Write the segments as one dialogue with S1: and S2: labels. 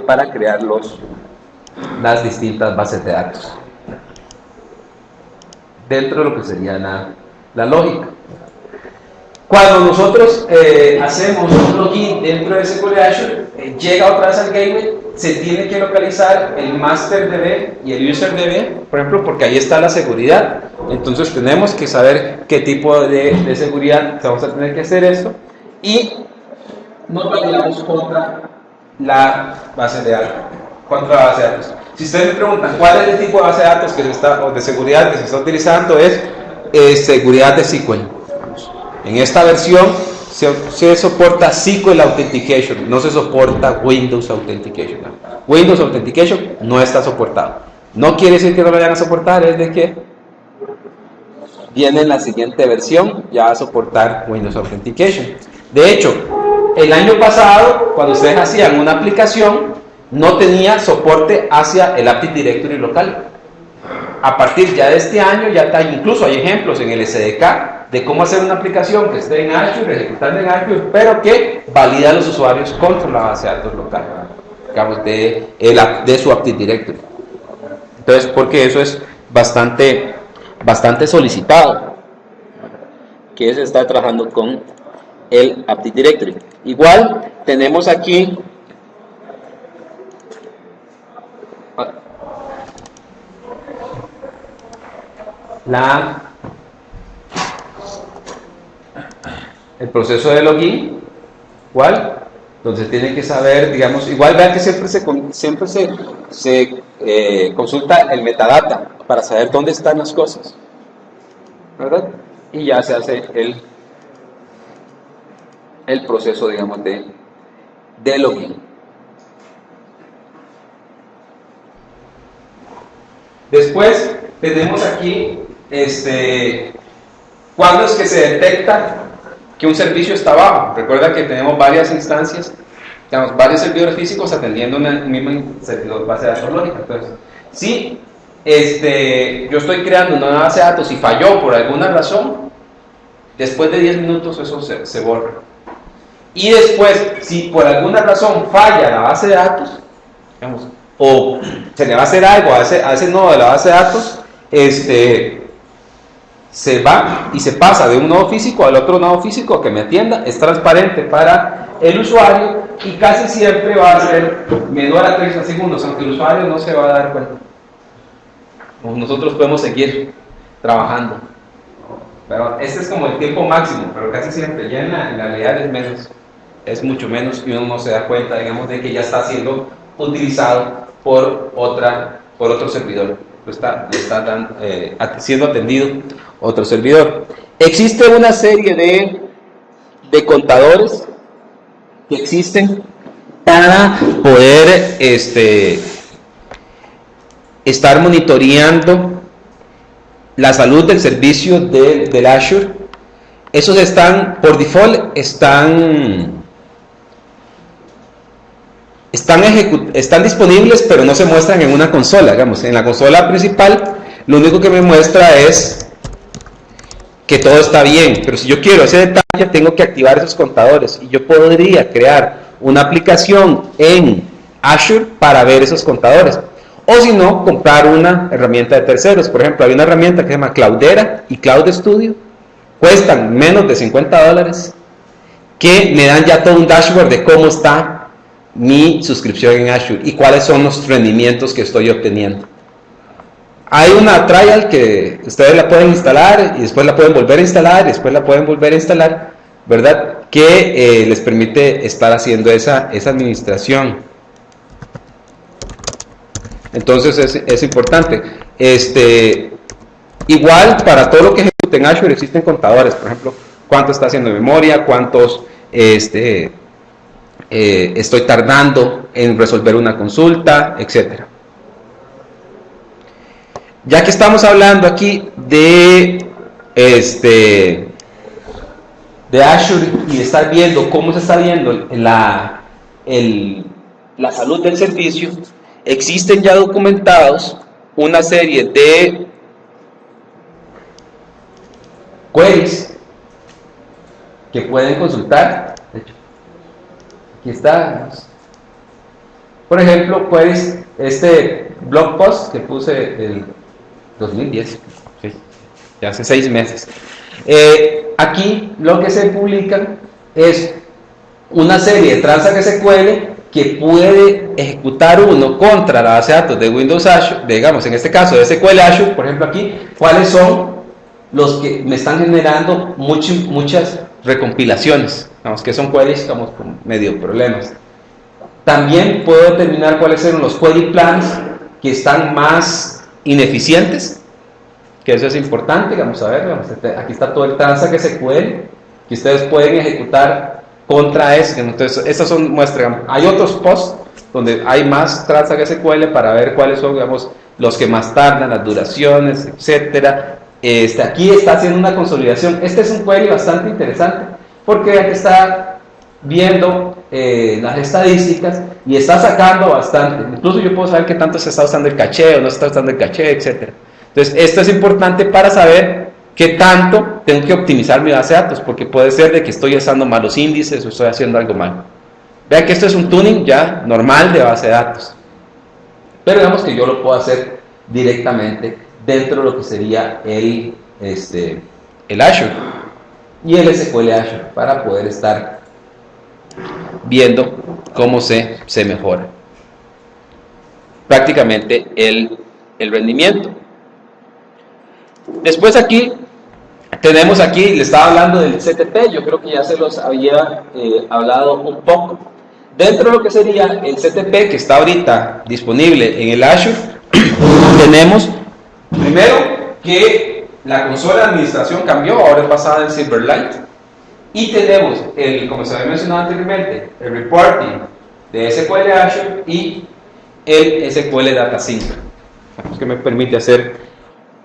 S1: para crear las distintas bases de datos dentro de lo que sería la lógica. Cuando nosotros hacemos un login dentro de SQL Azure, llega otra vez al gateway, se tiene que localizar el master DB y el user DB, por ejemplo, porque ahí está la seguridad. Entonces tenemos que saber qué tipo de seguridad vamos a tener que hacer esto, y nos vayamos contra la base de datos. Contra la base de datos. Si ustedes me preguntan cuál es el tipo de base de datos que se está, o de seguridad que se está utilizando, es seguridad de SQL. En esta versión se soporta SQL Authentication, no se soporta Windows Authentication. Windows Authentication no está soportado. No quiere decir que no lo vayan a soportar, es de que viene en la siguiente versión, ya va a soportar Windows Authentication. De hecho, el año pasado, cuando ustedes hacían una aplicación, no tenía soporte hacia el Active Directory local. A partir ya de este año, incluso hay ejemplos en el SDK de cómo hacer una aplicación que esté en Azure, ejecutando en Azure, pero que valida a los usuarios contra la base de datos local, digamos, de su Active Directory. Entonces, porque eso es bastante solicitado, que se está trabajando con el Active Directory. Igual tenemos aquí el proceso de login, igual, donde se tiene que saber, digamos, igual vean que siempre se consulta el metadata para saber dónde están las cosas, ¿verdad? Y ya se hace el proceso, digamos, de login. Después tenemos aquí cuándo es que se detecta que un servicio está bajo. Recuerda que tenemos varias instancias, digamos, varios servidores físicos atendiendo una misma servidor base de datos lógica. Entonces, si yo estoy creando una base de datos y falló por alguna razón, después de 10 minutos eso se borra. Y después, si por alguna razón falla la base de datos, digamos, o se le va a hacer algo a ese nodo de la base de datos, se va y se pasa de un nodo físico al otro nodo físico que me atienda. Es transparente para el usuario y casi siempre va a ser menor a 30 segundos, aunque el usuario no se va a dar cuenta. Nosotros podemos seguir trabajando, pero este es como el tiempo máximo, pero casi siempre ya en la realidad es mucho menos, y uno no se da cuenta, digamos, de que ya está siendo utilizado por otro servidor, está siendo atendido otro servidor. Existe una serie de contadores que existen para poder estar monitoreando la salud del servicio del Azure. Esos por default están disponibles, pero no se muestran en una consola. Digamos, en la consola principal lo único que me muestra es que todo está bien, pero si yo quiero ese detalle tengo que activar esos contadores, y yo podría crear una aplicación en Azure para ver esos contadores, o si no, comprar una herramienta de terceros. Por ejemplo, hay una herramienta que se llama Cloudera y Cloud Studio, cuestan menos de $50, que me dan ya todo un dashboard de cómo está mi suscripción en Azure y cuáles son los rendimientos que estoy obteniendo. Hay una trial que ustedes la pueden instalar y después la pueden volver a instalar y después la pueden volver a instalar, ¿verdad? Que les permite estar haciendo esa administración. Entonces es importante. Igual para todo lo que ejecuta en Azure existen contadores, por ejemplo, cuánto está haciendo de memoria, cuántos estoy tardando en resolver una consulta, etcétera. Ya que estamos hablando aquí de Azure y de estar viendo cómo se está viendo la salud del servicio, existen ya documentados una serie de queries que pueden consultar. De hecho, aquí está. Por ejemplo, queries, este blog post que puse el 2010, sí, ya hace 6 meses. Aquí lo que se publica es una serie de Transact SQL que puede ejecutar uno contra la base de datos de Windows Azure, digamos en este caso de SQL Azure, por ejemplo aquí, cuáles son los que me están generando muchas recompilaciones, digamos que son queries estamos con medio problemas. También puedo determinar cuáles son los query plans que están más ineficientes, que eso es importante. Vamos a ver, aquí está todo el Transact SQL que ustedes pueden ejecutar contra eso. Entonces, estas son muestras. Hay otros posts donde hay más Transact SQL para ver cuáles son, digamos, los que más tardan, las duraciones, etcétera. Aquí está haciendo una consolidación. Este es un query bastante interesante porque aquí está viendo las estadísticas y está sacando bastante. Incluso yo puedo saber qué tanto se está usando el caché o no se está usando el caché, etcétera. Entonces, esto es importante para saber qué tanto tengo que optimizar mi base de datos, porque puede ser de que estoy usando malos índices o estoy haciendo algo mal. Vean que esto es un tuning ya normal de base de datos, pero digamos que yo lo puedo hacer directamente dentro de lo que sería el Azure y el SQL Azure para poder estar viendo cómo se mejora prácticamente el rendimiento. Después aquí tenemos le estaba hablando del CTP, yo creo que ya se los había hablado un poco. Dentro de lo que sería el CTP que está ahorita disponible en el Azure, tenemos primero que la consola de administración cambió, ahora es basada en Silverlight, y tenemos, como se había mencionado anteriormente, el reporting de SQL Azure y el SQL Data Sync, que me permite hacer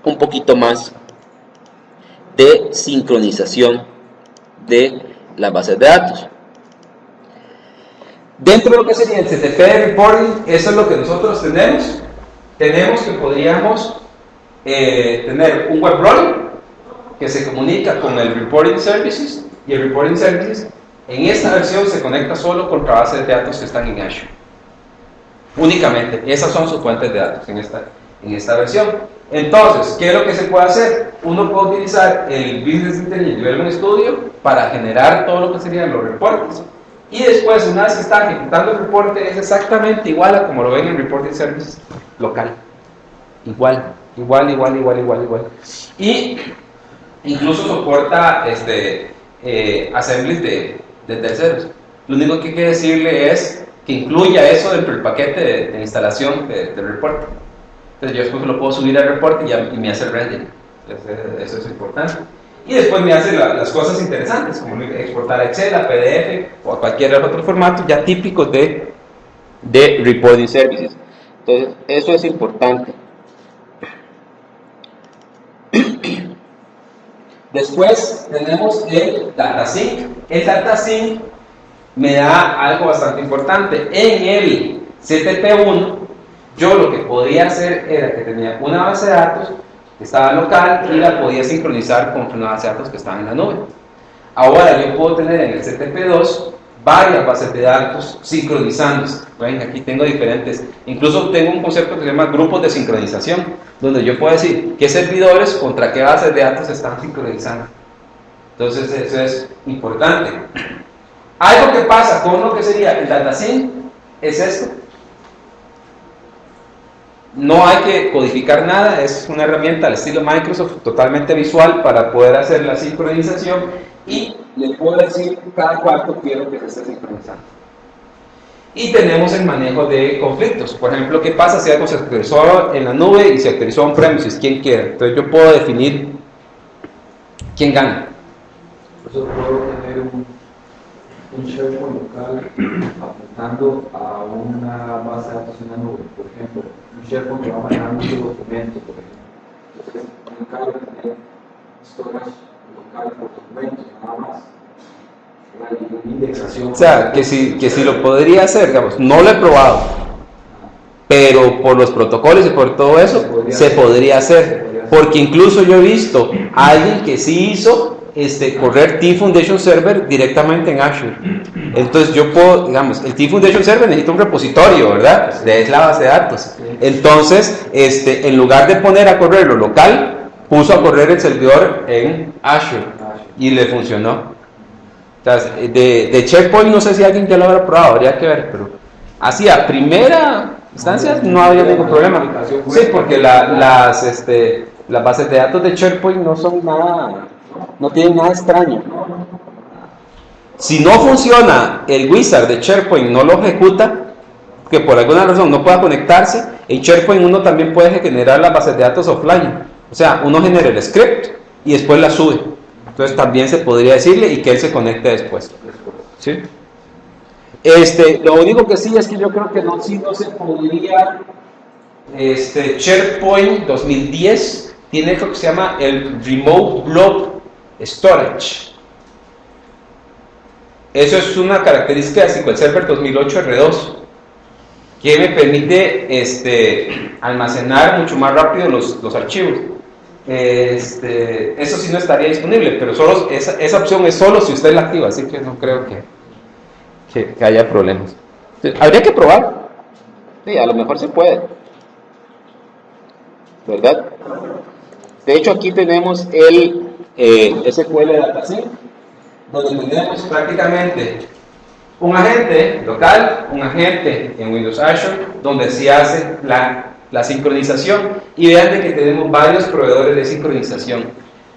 S1: un poquito más de sincronización de las bases de datos. Dentro de lo que sería el CTP Reporting, eso es lo que nosotros tenemos. Tenemos que podríamos tener un web role que se comunica con el Reporting Services, y el Reporting Services en esta versión se conecta solo contra bases de datos que están en Azure. Únicamente, esas son sus fuentes de datos en esta versión. Entonces, ¿qué es lo que se puede hacer? Uno puede utilizar el Business Intelligence Development Studio para generar todo lo que serían los reportes. Y después, una vez que está ejecutando el reporte, es exactamente igual a como lo ven en Reporting Service local. Igual. Y incluso soporta assemblies de terceros. Lo único que hay que decirle es que incluya eso dentro del paquete de instalación del reporte. Entonces yo después lo puedo subir al reporte y me hace el rendering. Eso es importante. Y después me hace las cosas interesantes, como exportar a Excel, a PDF o a cualquier otro formato ya típicos de Reporting Services. Entonces, eso es importante. Después tenemos el Data Sync. El Data Sync me da algo bastante importante. En el CTP1, yo lo que podía hacer era que tenía una base de datos que estaba local y la podía sincronizar con una base de datos que estaba en la nube. Ahora yo puedo tener en el CTP2 varias bases de datos sincronizándose. Ven, aquí tengo diferentes, incluso tengo un concepto que se llama grupos de sincronización, donde yo puedo decir qué servidores contra qué bases de datos se están sincronizando. Entonces eso es importante. Algo que pasa con lo que sería el Data Sync es esto. No hay que codificar nada, es una herramienta al estilo Microsoft, totalmente visual para poder hacer la sincronización, y le puedo decir cada cuánto quiero que se esté sincronizando. Y tenemos el manejo de conflictos. Por ejemplo, ¿qué pasa si algo se actualizó en la nube y se actualizó on-premises? ¿Quién quiere? Entonces yo puedo definir quién gana.
S2: Yo puedo tener un SharePoint local apuntando a una base de datos en la nube, por ejemplo. Un SharePoint que va a manejar muchos documentos, por ejemplo. Entonces, un cable tener storage local por documentos, nada más. La indexación.
S1: O sea, que si lo podría hacer, digamos, no lo he probado, pero por los protocolos y por todo eso, se podría hacer. Porque incluso yo he visto a alguien que sí hizo correr T-Foundation Server directamente en Azure. Entonces yo puedo, digamos, el T-Foundation Server necesita un repositorio, ¿verdad? Es la base de datos. Entonces, en lugar de poner a correrlo local, puso a correr el servidor en Azure y le funcionó. Entonces, de SharePoint no sé si alguien ya lo habrá probado, habría que ver, pero así a primera instancia no había ningún problema. Sí, porque las bases de datos de SharePoint no son nada, no tienen nada extraño. Si no funciona el wizard de SharePoint, no lo ejecuta, que por alguna razón no pueda conectarse, en SharePoint uno también puede generar las bases de datos offline. O sea, uno genera el script y después la sube. Entonces también se podría decirle y que él se conecte después. ¿Sí? Lo único que sí es que yo creo que no se podría. SharePoint 2010 tiene lo que se llama el Remote Blob Storage. Eso es una característica de SQL Server 2008 R2 que me permite almacenar mucho más rápido los archivos. Eso sí no estaría disponible, pero solo esa opción es solo si usted la activa, así que no creo que haya problemas. Entonces, habría que probar. Sí, a lo mejor se puede, ¿verdad? De hecho, aquí tenemos el SQL Dataset, donde tenemos prácticamente un agente local, un agente en Windows Azure, donde se hace la sincronización, y vean de que tenemos varios proveedores de sincronización.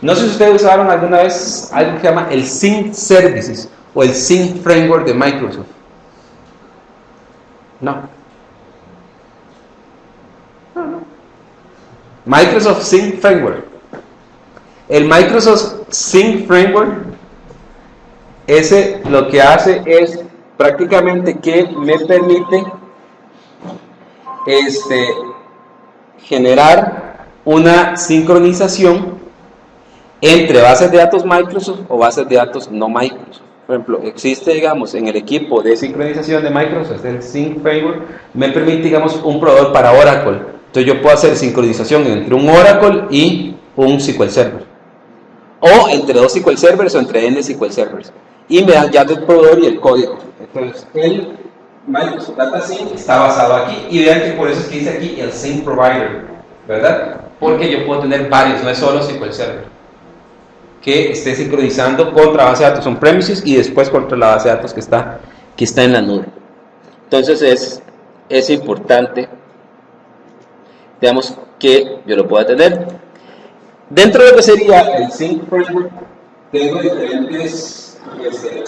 S1: No sé si ustedes usaron alguna vez algo que se llama el Sync Services o el Sync Framework de Microsoft. No. Microsoft Sync Framework. El Microsoft Sync Framework, ese lo que hace es prácticamente que me permite generar una sincronización entre bases de datos Microsoft o bases de datos no Microsoft. Por ejemplo, existe, digamos, en el equipo de sincronización de Microsoft, el Sync Framework, me permite, digamos, un proveedor para Oracle. Entonces yo puedo hacer sincronización entre un Oracle y un SQL Server. O entre dos SQL Servers o entre N SQL Servers. Y me dan ya el proveedor y el código. Entonces, el Microsoft Data Sync está basado aquí. Y vean que por eso es que dice aquí el Sync Provider, ¿verdad? Porque yo puedo tener varios, no es solo SQL Server, que esté sincronizando contra la base de datos on-premises y después contra la base de datos que está en la nube. Entonces es importante, digamos, que yo lo pueda tener. Dentro de lo que sería el Sync Framework, tengo diferentes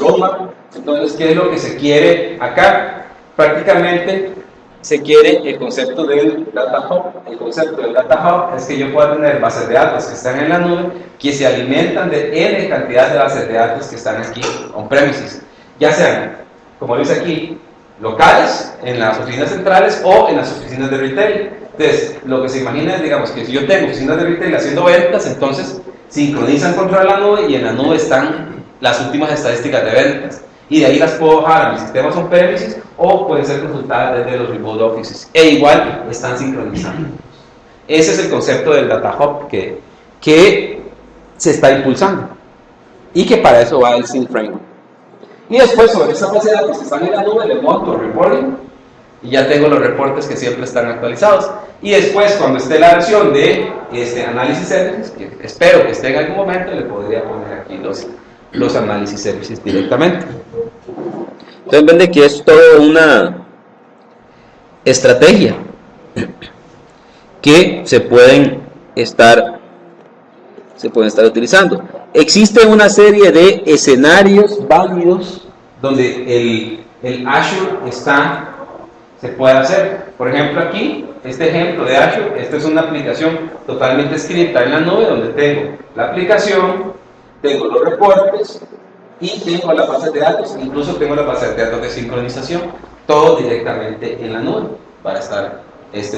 S1: roadmap. Entonces, ¿qué es lo que se quiere acá? Prácticamente se quiere el concepto del Data Hub. El concepto del Data Hub es que yo pueda tener bases de datos que están en la nube, que se alimentan de N cantidad de bases de datos que están aquí on-premises, ya sean, como dice aquí, locales, en las oficinas centrales o en las oficinas de retail. Entonces, lo que se imagina es, digamos, que si yo tengo oficinas de retail haciendo ventas, entonces sincronizan contra la nube y en la nube están las últimas estadísticas de ventas. Y de ahí las puedo bajar a mis sistemas on-premises o pueden ser consultadas desde los remote offices. E igual están sincronizando. Ese es el concepto del Data Hub que se está impulsando. Y que para eso va el Sync Framework. Y después sobre esa base de datos que están en la nube le monto reporting. Y ya tengo los reportes que siempre están actualizados. Y después, cuando esté la versión de análisis services, que espero que esté en algún momento, le podría poner aquí los análisis services directamente. Entonces ven de que es toda una estrategia que se pueden estar utilizando. Existe una serie de escenarios válidos donde el Azure se puede hacer. Por ejemplo, aquí, este ejemplo de Azure, esta es una aplicación totalmente escrita en la nube, donde tengo la aplicación, tengo los reportes y tengo las bases de datos, incluso tengo las bases de datos de sincronización, todo directamente en la nube para estar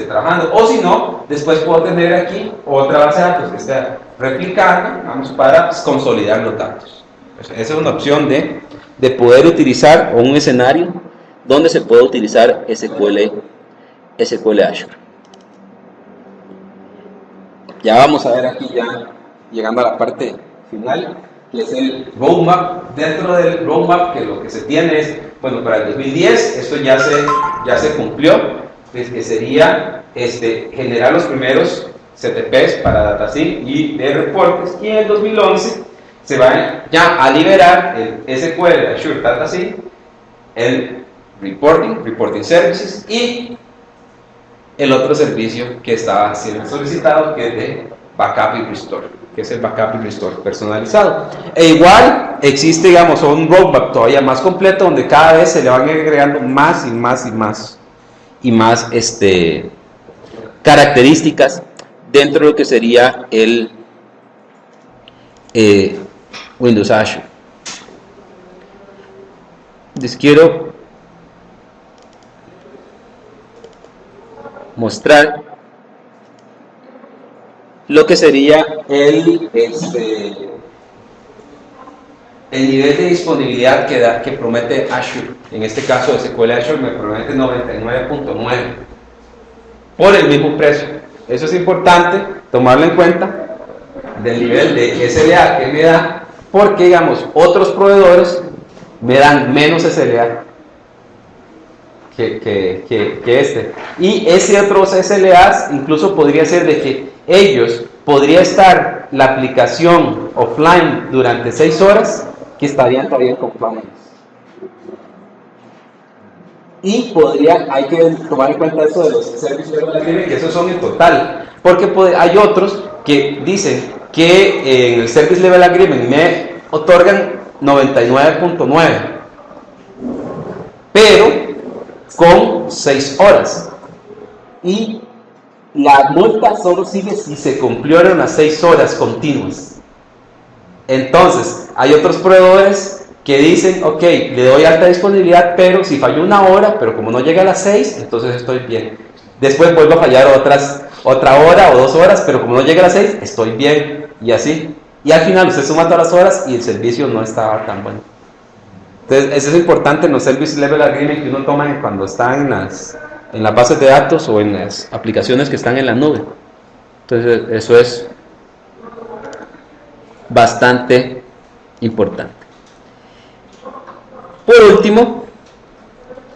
S1: trabajando. O si no, después puedo tener aquí otra base de datos que esté replicada, vamos, para consolidar los datos. Esa es una opción de poder utilizar, o un escenario donde se puede utilizar SQL Azure. Ya vamos a ver aquí, ya llegando a la parte final, que es el roadmap. Dentro del roadmap, que lo que se tiene es, bueno, para el 2010, esto ya se cumplió, pues, que sería generar los primeros CTPs para DataSync y de reportes, y en el 2011 se va ya a liberar el SQL Azure DataSync, el Reporting Services, y el otro servicio que estaba siendo solicitado, que es de Backup y Restore, que es el Backup y Restore personalizado. E igual existe, digamos, un roadmap todavía más completo, donde cada vez se le van agregando más y más y más y más características dentro de lo que sería el Windows Azure. Les quiero mostrar lo que sería el nivel de disponibilidad que promete Azure. En este caso, SQL Azure me promete 99.9 por el mismo precio. Eso es importante tomarlo en cuenta del nivel de SLA que me da, porque, digamos, otros proveedores me dan menos SLA que este. Y ese otros SLAs incluso podría ser de que podría estar la aplicación offline durante 6 horas, que estarían todavía en compliance. Y hay que tomar en cuenta eso de los servicios level agreement, que esos son en total, porque hay otros que dicen que en el service level agreement me otorgan 99.9, pero con 6 horas, y la multa solo sigue si se cumplieron las 6 horas continuas. Entonces hay otros proveedores que dicen, ok, le doy alta disponibilidad, pero si falló 1 hora, pero como no llega a las 6, entonces estoy bien. Después vuelvo a fallar otra hora o 2 horas, pero como no llega a las 6, estoy bien, y así. Y al final usted suma todas las horas y el servicio no estaba tan bueno. Entonces, eso es importante en los Service Level Agreement que uno toma cuando está en las bases de datos o en las aplicaciones que están en la nube. Entonces, eso es bastante importante. Por último,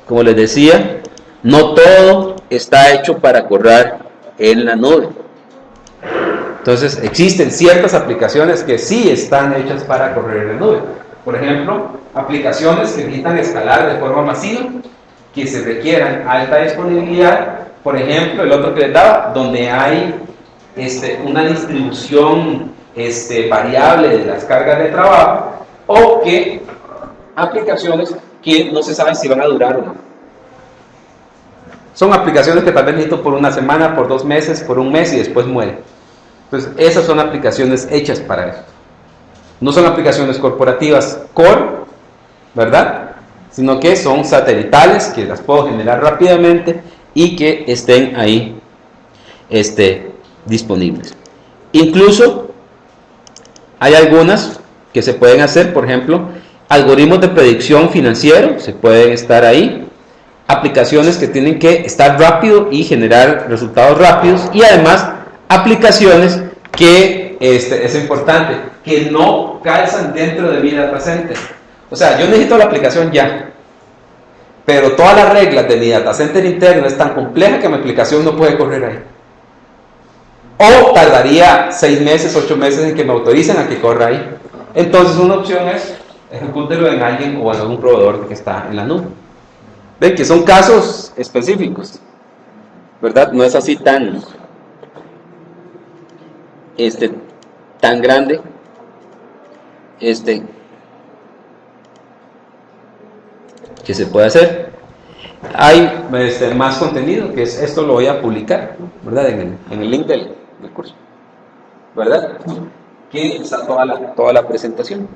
S1: como les decía, no todo está hecho para correr en la nube. Entonces, existen ciertas aplicaciones que sí están hechas para correr en la nube. Por ejemplo, aplicaciones que necesitan escalar de forma masiva, que se requieran alta disponibilidad. Por ejemplo, el otro que les daba, donde hay una distribución variable de las cargas de trabajo, o que aplicaciones que no se sabe si van a durar o no. Son aplicaciones que tal vez necesito por 1 semana, por 2 meses, por 1 mes y después mueren. Entonces, esas son aplicaciones hechas para eso. No son aplicaciones corporativas core, ¿verdad? Sino que son satelitales, que las puedo generar rápidamente y que estén ahí disponibles. Incluso hay algunas que se pueden hacer, por ejemplo, algoritmos de predicción financiero, se pueden estar ahí. Aplicaciones que tienen que estar rápido y generar resultados rápidos, y además aplicaciones que es importante, que no calzan dentro de mi data center. O sea, yo necesito la aplicación ya, pero todas las reglas de mi data center interno es tan compleja que mi aplicación no puede correr ahí. O tardaría 6 meses, 8 meses en que me autoricen a que corra ahí. Entonces, una opción es ejecútelo en alguien o en algún proveedor que está en la nube. Ven que son casos específicos, ¿verdad? No es así tan grande que se puede hacer. Hay más contenido, que es esto, lo voy a publicar, ¿verdad? En el link del curso, ¿verdad? Que está toda la presentación.